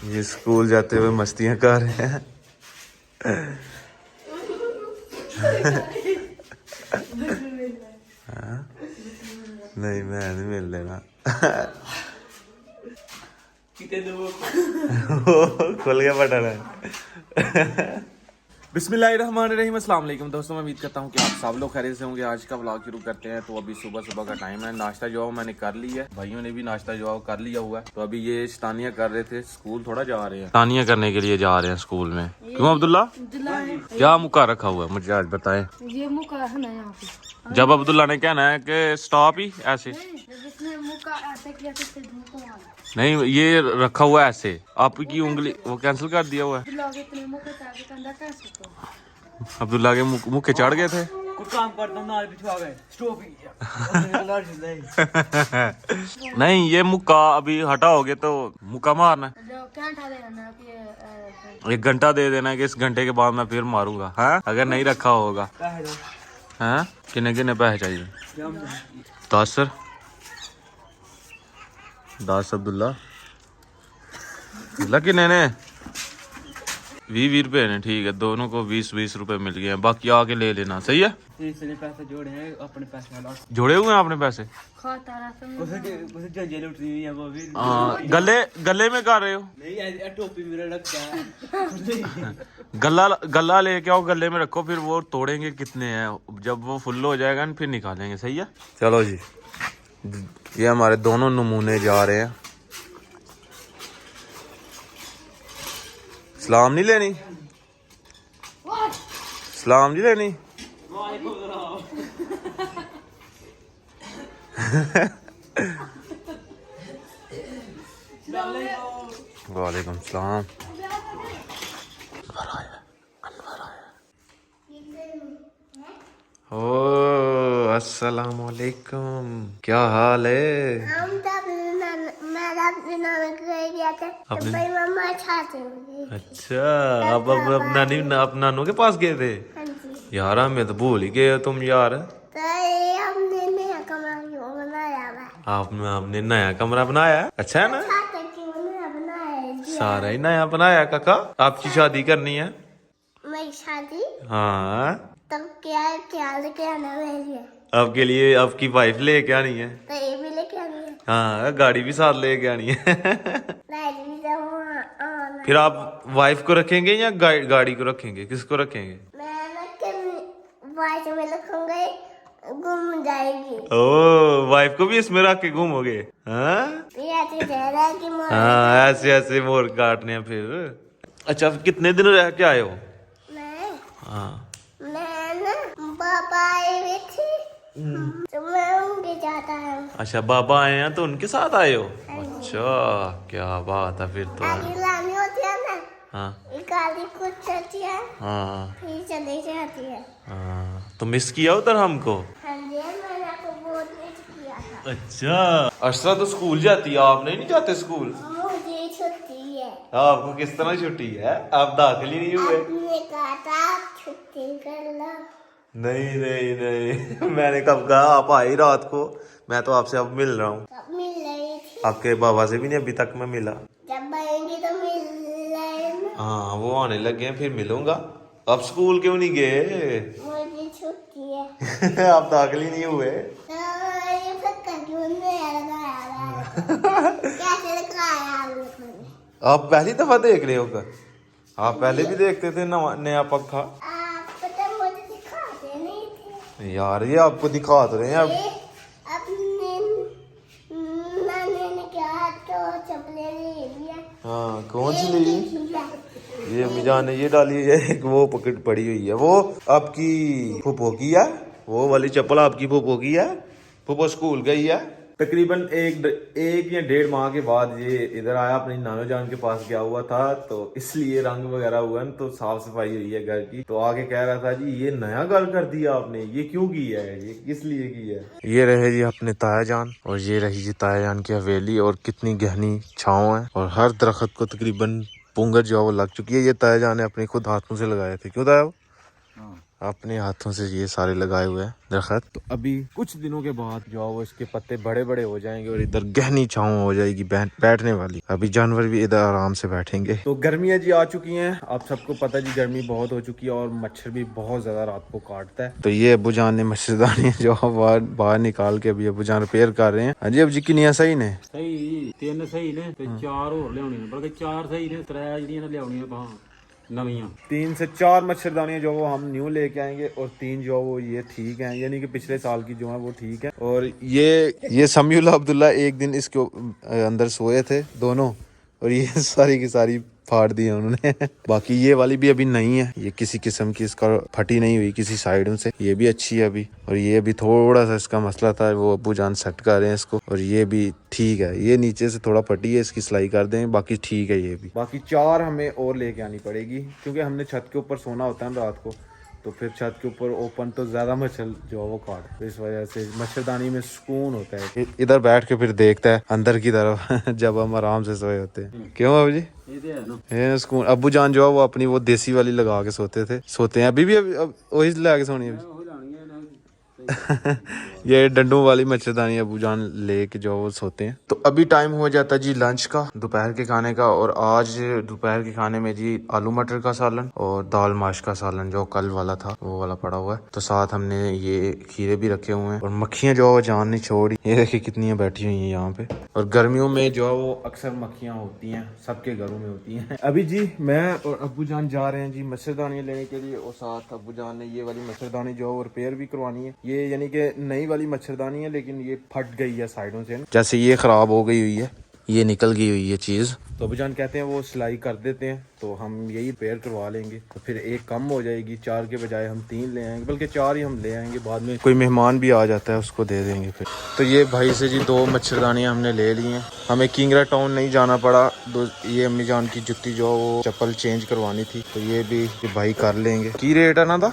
ये स्कूल जाते हुए मस्तियां कर रहे हैं। हाँ? नहीं मैं नहीं मिल लेना। खुल गया बटन है। बिस्मिल्लाहिर्रहमानिर्रहीम, अस्सलाम वालेकुम दोस्तों, मैं उम्मीद करता हूँ कि आप सब लोग खैरियत से होंगे। आज का व्लॉग शुरू करते हैं। तो अभी सुबह सुबह का टाइम है। नाश्ता जो है मैंने कर लिया है, भाइयों ने भी नाश्ता जो है कर लिया हुआ है। तो अभी ये शतानिया कर रहे थे, स्कूल थोड़ा जा रहे हैं, शतानिया करने के लिए जा रहे हैं स्कूल में। क्यों अब्दुल्ला, क्या मुका रखा हुआ है मुझे आज बताएं। ये मुका है ना यहाँ पे। जब अब्दुल्ला ने कहना है कि स्टॉप ही ऐसे जिसने मुका ऐसे किया तो फिर मुका वाला। नहीं, ये रखा हुआ है ऐसे। आपकी उंगली वो कैंसिल कर दिया हुआ है। लोग इतने मुके चाहे कंधा कैसे तो। अब्दुल्ला के मुँह चढ़ गए थे। कुछ काम करता हूँ नाल बिछवा गए स्टॉप ही नहीं, ये मुक्का अभी हटाओगे तो मुक्का मारना है। जो क्या उठा देना ना कि 1 घंटा दे देना है कि इस घंटे के बाद मैं फिर मारूंगा। हाँ, अगर नहीं रखा होगा। हाँ, किन्ने किन्ने पैसे चाहिए? 10 अब्दुल्ला किन्ने ने? 20 रुपए ने। ठीक है, दोनों को 20 रुपए मिल गए हैं। बाकी आके ले लेना, सही है। इसने पैसे जोड़े हैं अपने पैसे वाला जोड़े हुए हैं आपने पैसे? खाता रहता हूँ। उसे जंजीरें उठ रही हैं वो भी गले में कर रहे हो? नहीं, ऐसे टोपी मेरा रखता है। गला लेके आओ, गले में रखो, फिर वो तोड़ेंगे कितने हैं। जब वो फुल हो जाएगा ना फिर निकालेंगे, सही है। चलो जी, ये हमारे दोनों नमूने जा रहे हैं। सलाम नहीं लेनी? सलाम नहीं लेनी? वालेकुम सलाम। ओ अस्सलाम वालेकुम, क्या हाल है? अपने मम्मा छाते होंगे। अच्छा, अब नानू के पास गए थे? यार हमें तो भूल ही गए तुम यार। हमने नया कमरा बनाया है। आपने नया कमरा बनाया? अच्छा है ना? बनाया सारा ही नया बनाया। काका, आपकी शादी करनी है? मेरी शादी हाँ, तब क्या लेके आना मेरे आपके लिए आपकी वाइफ लेके आनी है। तो ये भी लेके आनी है। हाँ, गाड़ी भी साथ लेके आनी है। लाइट भी तो आना। फिर आप वाइफ को रखेंगे या गाड़ी को रखेंगे? किसको रखेंगे? मैं वाइट में रखूंगा, गुम जाएगी। ओ, वाइफ को भी इसमें रख के घूमोगे? हाँ, हाँ, ऐसे ऐसे मोर काटने हैं फिर। अच्छा, कितने दिन रह के आए हो? हाँ, मैं ना पापा आए हुए थे तो मैं उनके साथ आया हूँ। अच्छा, बाबा आए हैं तो उनके साथ आए हो? अच्छा, क्या बात है फिर तो। आगे लानी होती है ना, हाँ गाड़ी कुछ चलती है, हाँ फिर चली जाती है। हाँ, तो मिस किया उधर हमको? हाँ जी, मैंने आपको बहुत मिस किया था। अच्छा, अर्शरा तो स्कूल जाती है, आप नहीं जाते स्कूल? मुझे छुट्टी है। आपको किस तरह छुट्टी है? आप दाखिल ही नहीं हुए। आपने कहा था छुट्टी कर लो। नहीं नहीं नहीं, मैंने कब कहा? आप आई रात को, मैं तो आपसे अब मिल रहा हूँ। कब मिल रही थी? आपके बाबा से भी नहीं अभी तक मैं मिला। जब आएंगी तो मिल रहे ना। हाँ, वो आने लगे हैं, फिर मिलूंगा। अब स्कूल क्यों नहीं गए? मुझे छुट्टी है। आप दाखिल ही नहीं हुए। तो ये पक्का क्यों नहीं लगाया? कैसे लगाया आपने? आप पहली दफा देख रहे हो क्या? आप पहले भी देखते थे नया पक्का? आप पता मुझे दिखाते नहीं थे। यार ये आपको दिखा तो रहे हैं अब। अपने नानी ने कहा तो चपले ले लिया। हाँ, कौन सी ली? ये अम्मी जान ने ये डाली है, एक वो पकड़ पड़ी हुई है, वो आपकी फूफो की है। वो वाली चप्पल आपकी फूफो की है। फूफो स्कूल गई है। तकरीबन एक या 1.5 माह के बाद ये इधर आया, अपनी नानो जान के पास गया हुआ था, तो इसलिए रंग वगैरह हुआ, तो साफ सफाई हुई है घर की। तो आगे कह रहा था जी ये नया घर कर दिया आपने, ये क्यों किया है, ये किस लिए किया है? ये रहे जी अपने ताया जान, और ये रही जी ताया जान की हवेली, और कितनी गहनी छाँव है, और हर दरख्त को तकरीबन पुंगर जो है वो लग चुकी है। ये ताया जान ने अपने खुद हाथों से लगाए थे। क्यों ताया? अपने हाथों से ये सारे लगाए हुए हैं दरख्त। तो अभी कुछ दिनों के बाद जो है वो इसके पत्ते बड़े बड़े हो जाएंगे और इधर गहनी छांव हो जाएगी बैठने वाली। अभी जानवर भी इधर आराम से बैठेंगे। तो गर्मियाँ जी आ चुकी हैं, आप सबको पता जी गर्मी बहुत हो चुकी है और मच्छर भी बहुत ज्यादा रात को काटता है। तो ये अब्बू जान ने मच्छरदानी जो है बाहर निकाल के अभी अब्बू जान रिपेयर कर रहे हैं। हाँ जी अब जी किनिया सही ने सही 3 सही ने ते 4 होर लियाउणी ने, बल्कि 4 सही ने, 3 ਜਿਹੜੀਆਂ ਲਿਆਉਣੀਆਂ ਬਾਹਾਂ नवीं। 3 से 4 मच्छरदानियाँ जो वो हम न्यू लेके आएंगे और 3 जो वो ये ठीक हैं, यानी कि पिछले साल की जो है वो ठीक है। और ये समीउल्लाह अब्दुल्ला एक दिन इसके अंदर सोए थे दोनों और ये सारी की सारी फाड़ दी है उन्होंने। बाकी ये वाली भी अभी नहीं है, ये किसी किस्म की इसका फटी नहीं हुई किसी साइडों से, ये भी अच्छी है अभी। और ये भी थोड़ा सा इसका मसला था, वो अब्बू जान सेट कर रहे हैं इसको। और ये भी ठीक है, ये नीचे से थोड़ा फटी है, इसकी सिलाई कर दें, बाकी ठीक है ये भी। बाकी 4 हमें और लेके आनी पड़ेगी क्योंकि हमने छत के ऊपर सोना होता है रात को, तो फिर छत के ऊपर ओपन तो ज्यादा मच्छर जो है वो काट, तो इस वजह से मच्छरदानी में सुकून होता है। इधर बैठ के फिर देखता है अंदर की तरफ जब हम आराम से सोए होते हैं। क्यों अबू जी ये सुकून। अब्बू जान जो है वो अपनी वो देसी वाली लगा के सोते हैं अभी भी वही लगा के सोनी है। ये डंडों वाली मच्छरदानी अबू जान लेके जो वो सोते हैं। तो अभी टाइम हो जाता है जी लंच का, दोपहर के खाने का। और आज दोपहर के खाने में जी आलू मटर का सालन और दाल माश का सालन जो कल वाला था वो वाला पड़ा हुआ है। तो साथ हमने ये खीरे भी रखे हुए हैं और मक्खियां जो है जान नहीं छोड़ी, ये देखिए कितनी बैठी हुई है यहाँ पे। और गर्मियों में जो है वो अक्सर मक्खियां होती हैं, सबके घरों में होती हैं। अभी जी मैं और अब्बू जान जा रहे हैं जी मच्छरदानी लेने के लिए और साथ अब्बू जान ने ये वाली मच्छरदानी जो है वो रिपेयर भी करवानी है। ये यानी कि नई वाली मच्छरदानी है लेकिन ये फट गई है साइडों से, जैसे ये खराब हो गई हुई है, ये निकल गई हुई है चीज। तो अब्बू जान कहते हैं वो सिलाई कर देते हैं, तो हम यही रिपेयर करवा लेंगे तो फिर एक कम हो जाएगी। 4 के बजाय हम 3 ले आएंगे, बल्कि 4 ही हम ले आएंगे, बाद में कोई मेहमान भी आ जाता है उसको दे देंगे फिर। तो ये भाई से जी 2 मच्छरदानियाँ हमने ले ली हैं। हमें किंगरा टाउन नहीं जाना पड़ा, ये अम्मी जान की जुत्ती जो वो चप्पल चेंज करवानी थी, तो ये भी भाई कर लेंगे। की रेट है ना था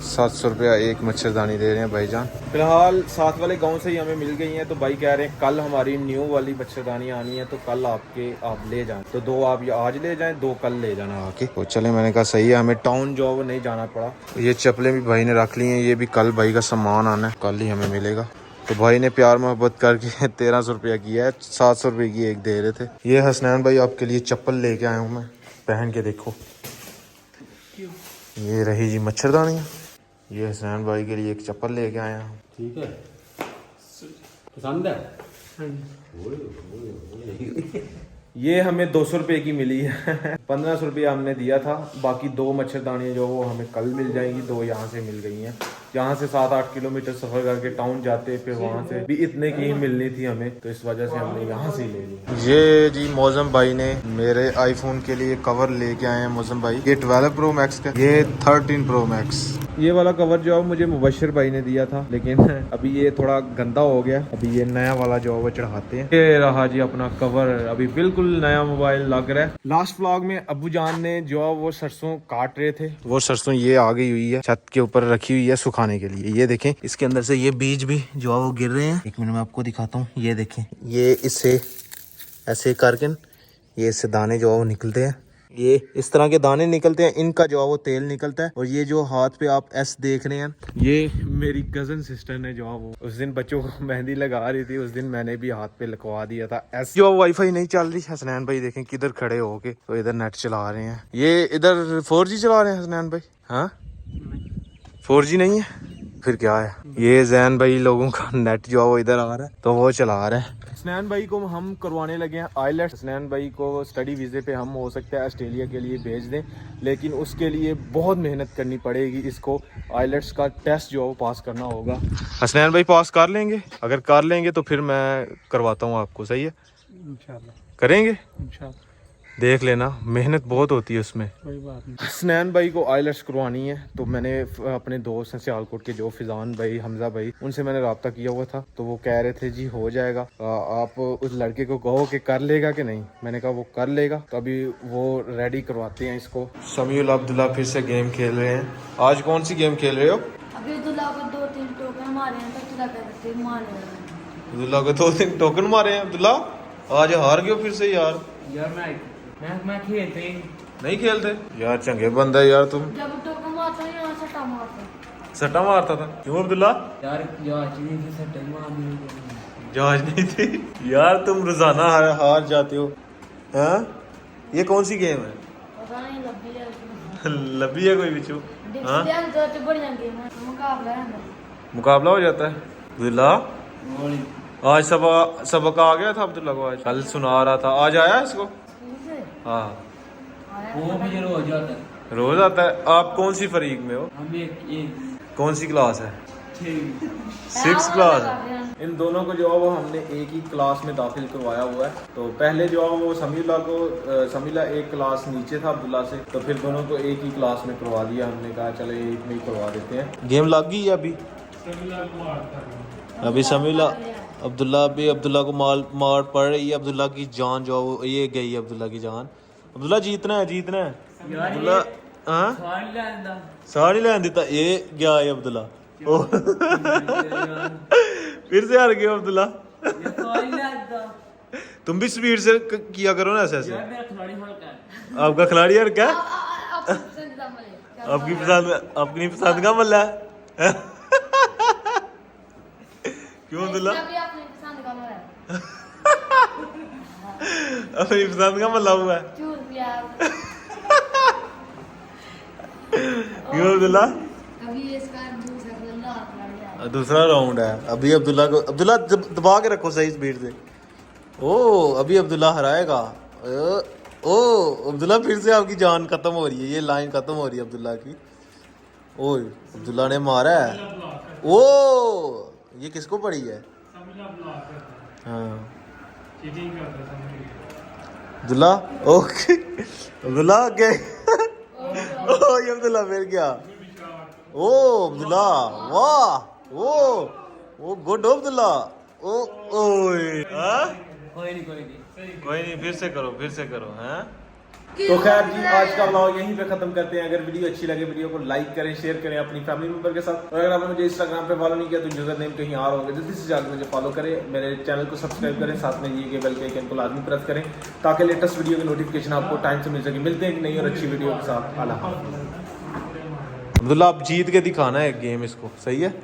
700 रुपया एक मच्छरदानी दे रहे हैं भाईजान। फिलहाल साथ वाले गाँव से ही हमें मिल गई है, तो भाई कह रहे हैं कल हमारी न्यू वाली मच्छरदानियाँ आनी है, तो कल आप ले जाएं। तो 2 आप आज ले जाएं, 2 कल ले जाना आके। तो चले मैंने कहा सही है, हमें टाउन जो है नहीं जाना पड़ा। ये चप्पलें भी भाई ने रख ली हैं, ये भी कल भाई का सामान आना है, कल ही हमें मिलेगा। तो भाई ने प्यार मोहब्बत करके 1300 रुपया किया है, 700 रुपये की एक दे रहे थे। ये हसनैन भाई आपके लिए चप्पल लेके आया हूँ मैं, पहन के देखो। ये रही जी मच्छरदानियाँ, ये हसनैन भाई के लिए एक चप्पल लेके आया हूँ। ठीक है, पसंद है। ये हमें 200 रुपये की मिली है। 1500 रुपया हमने दिया था, बाकी 2 मच्छरदानियाँ जो वो हमें कल मिल जाएंगी, 2 यहाँ से मिल गई हैं। यहाँ से 7-8 किलोमीटर सफर करके टाउन जाते, फिर वहाँ से भी इतने की ही मिलनी थी हमें, तो इस वजह से हमने यहाँ से ले ली। ये जी मौजम भाई ने मेरे आईफोन के लिए कवर लेके आए हैं। मौजम भाई ये 12 प्रो मैक्स का, ये 13 प्रो मैक्स। ये वाला कवर जो है मुझे मुबशिर भाई ने दिया था, लेकिन अभी ये थोड़ा गंदा हो गया, अभी ये नया वाला जो है वो चढ़ाते हैं। ये रहा जी अपना कवर, अभी बिल्कुल नया मोबाइल लग रहा है। लास्ट व्लॉग में अब्बू जान ने जो है वो सरसों काट रहे थे, वो सरसों ये आ गई हुई है, छत के ऊपर रखी हुई है सुखाने के लिए। ये देखें इसके अंदर से ये बीज भी जो है वो गिर रहे हैं। 1 मिनट में आपको दिखाता हूँ, ये देखें, ये इससे ऐसे करके ये इससे दाने जो है वो निकलते हैं, ये इस तरह के दाने निकलते हैं, इनका जो है वो तेल निकलता है। और ये जो हाथ पे आप एस देख रहे हैं, ये मेरी कजन सिस्टर ने जो है वो उस दिन बच्चों को मेहंदी लगा रही थी, उस दिन मैंने भी हाथ पे लगवा दिया था एस। जो वाईफाई नहीं चल रही, हसनैन भाई देखें किधर खड़े होके तो इधर नेट चला रहे हैं। ये इधर 4G चला रहे हैं हसनैन भाई। हाँ 4G नहीं है फिर क्या है। ये जैन भाई लोगों का नेट जो है वो इधर आ रहा है तो वो चला रहा है। हसनैन भाई को हम करवाने लगे हैं आइलेट्स। हसनैन भाई को स्टडी वीज़े पे हम हो सकता है ऑस्ट्रेलिया के लिए भेज दें, लेकिन उसके लिए बहुत मेहनत करनी पड़ेगी। इसको आइलेट्स का टेस्ट जो है वो पास करना होगा। हसनैन भाई पास कर लेंगे, अगर कर लेंगे तो फिर मैं करवाता हूँ आपको, सही है? इंशाल्लाह करेंगे, इंशाल्लाह। देख लेना, मेहनत बहुत होती है उसमें। कोई बात नहीं। हसनैन भाई को आइलेट्स करवानी है, तो मैंने अपने दोस्त हैं सियालकोट के जो फिजान भाई, हमजा भाई, उनसे मैंने रब्ता किया हुआ था, तो वो कह रहे थे जी हो जाएगा, आप उस लड़के को कहो कि कर लेगा कि नहीं। मैंने कहा वो कर लेगा, तो अभी वो रेडी करवाते हैं इसको। समीउल्लाह अब्दुल्ला फिर से गेम खेल रहे हैं। आज कौन सी गेम खेल रहे हो? अभी अब्दुल्ला को 2-3 टोकन मारे हैं, तो अब्दुल्ला कहते मारे हैं। अब्दुल्ला को 2-3 टोकन मारे हैं। अब्दुल्ला आज हार गए फिर से यार। यार मैं खेलते ही नहीं खेलते यार, चंगे बंदा यार तुम। जब टोकन मार मारता नहीं, यहाँ सट्टा मारता। सट्टा मारता था क्यों अब्दुल्ला? यार यार चीनी से सट्टे मारनी जहाज नहीं थी यार, तुम रोजाना हार जाते हो। हाँ ये कौन सी गेम है? पता नहीं, लब्बी है उसमें। लबी है कोई बिचू? हाँ डिस्प्ले तो बढ़ जाएंगे, मुकाबला है अंदर। मुकाबला हो जाता है। अब्दुल्ला आज सबक आ गया था अब्दुल्ला को, आज कल सुना रहा था, आज आया इसको? स्कूल से हाँ आया वो था। भी जरूर हो जाता है। रोज आता है। आप कौन सी फरीक में हो? हम एक कौन सी क्लास है? 6th क्लास है। इन दोनों को जो है वो हमने एक ही क्लास में दाखिल करवाया हुआ है। तो पहले जो है वो समीला एक क्लास नीचे था अब्दुल्ला से, तो फिर दोनों को एक ही क्लास में करवा दिया। हमने कहा चले एक में ही करवा देते हैं। गेम लग गई है अभी समीला अब्दुल्ला को मार पड़ रही है। अब्दुल्ला की जान जो है ये गई है, अब्दुल्ला की जान। अब्दुल्ला जीतना है यार अब्दुल्ला। हाँ खान लांदा साड़ी लैन दिता ये गया है अब्दुल्ला। ओ फिर से हार गए अब्दुल्ला। ये खान लांदा तुम भी स्पीड से किया करो ना ऐसे ऐसे। यार मेरा खिलाड़ी हल्का है। आपका खिलाड़ी यार क्या? आपकी पसंद का मले। अपनी पसंद का मल्ला है। क्यों अब्दुल्ला? भी अपनी पसंद का मले। अपनी पसंद का मल्ला हुआ है। चूर प्याज। क्यों अब्दुल्ला? अभी इसका दूसरा राउंड है अभी। अब्दुल्ला दबा के रखो सही स्पीड से। ओ अभी अब्दुल्ला हराएगा। ओ अब्दुल्ला फिर से आपकी जान खत्म हो रही है, ये लाइन खत्म हो रही है अब्दुल्ला की। ओ अब्दुल्ला ने मारा है। ओ ये किसको पड़ी है? हाँ अब्दुल्ला। ओके अब्दुल्ला के ओ ये अब्दुल्ला फिर क्या? ओ अब्दुल्ला वाह। ओ गुड अब्दुल्ला। ओ ओए हाँ कोई नहीं कोई नहीं, फिर से करो हैं। तो खैर जी आज का व्लॉग यहीं पे खत्म करते हैं। अगर वीडियो अच्छी लगे वीडियो को लाइक करें, शेयर करें अपनी फैमिली मेंबर के साथ। और अगर आपने मुझे इंस्टाग्राम पे फॉलो नहीं किया तो यूजर नेम कहीं और होगा, जल्दी से जाकर मुझे फॉलो करें, मेरे चैनल को सब्सक्राइब करें, साथ में ये बेल के आइकन को लाजमी प्रेस करें ताकि लेटेस्ट वीडियो की नोटिफिकेशन आपको टाइम से मिल सके। मिलते हैं एक नई और अच्छी वीडियो के साथ। अल्लाह हाफ़िज़। अब्दुल्ला आप जीत के दिखाना है गेम इसको, सही है?